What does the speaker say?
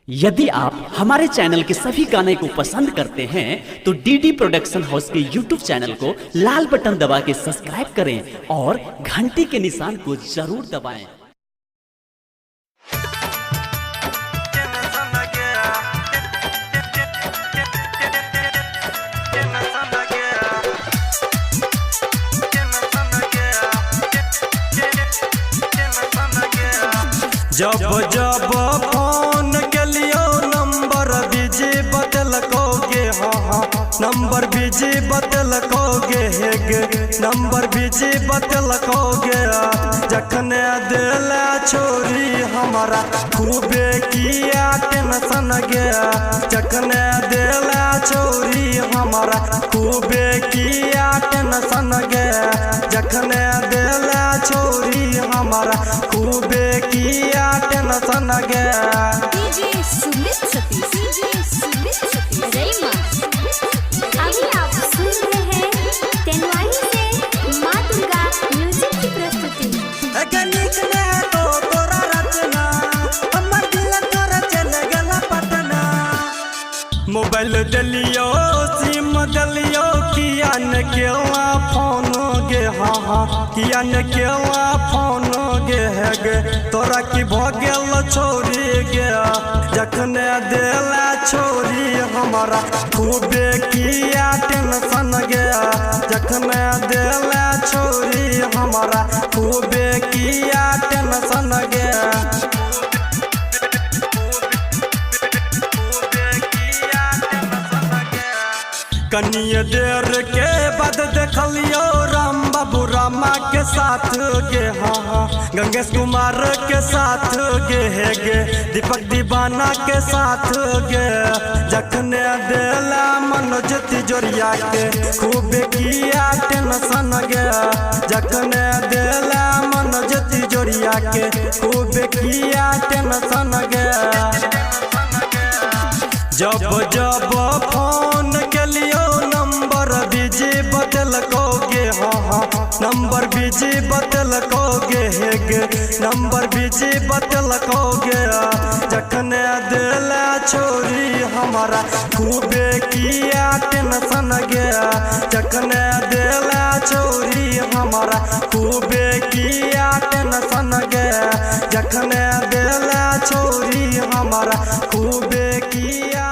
यदि आप हमारे चैनल के सभी गाने को पसंद करते हैं तो डीडी प्रोडक्शन हाउस के यूट्यूब चैनल को लाल बटन दबा के सब्सक्राइब करें और घंटी के निशान को जरूर दबाएं। जब जब फोन के लियो नंबर बिजी बतलकोगे, हाँ नंबर बिजी बतलकोगे, नंबर बिजी बतलकोगे। जखने दिल छोरी हमारा खूबे किया टेंशन गया, जखने दिल छोरी हमारा खूबे किया टेंशन गया, जखने दिल छोरी हमारा खूबे किया टेंशन गया। DJ Sumit Satish, DJ Sumit Satish रईमा। अभी आप सुन रहे हैं तेनवाई से माँ दुर्गा म्यूजिक की प्रस्तुति। गणित में तो तोरा रचना हमर दिल तोरा चले गला पटना। मोबाइल दलियो सिम दलियो किया न केला फोन गे, हाँ किया न केला फोन गे तोरा की भगेल छोड़ी गया। जखने दिला छोरी हमारा खूबे किया टेंशन गया, जखने दिला छोरी हमारा खूबे किया टेंशन गया। कनिए देर के बाद देखलियो राम बाबू रामा के साथ गे, हाँ गंगेश कुमार के साथ गे दीपक दीवाना के साथ गे। जखने दिला मनोज तिजोरिया के खूबे किया टेंशन गया, जखने दिला मनोज तिजोरिया के खूबे किया टेंशन गया। जब जब फोन के लियो नंबर बिजी बतलकोगे, हाँ नंबर बिजी बतलकोगे, नंबर बिजी बतलकोगे। जखने दिल छोरी हमारा खूबे किया टेंशन गया, जखने दिल छोरी हमारा खूबे किया टेंशन गया, जखने दिल छोरी हमारा खूबे किया।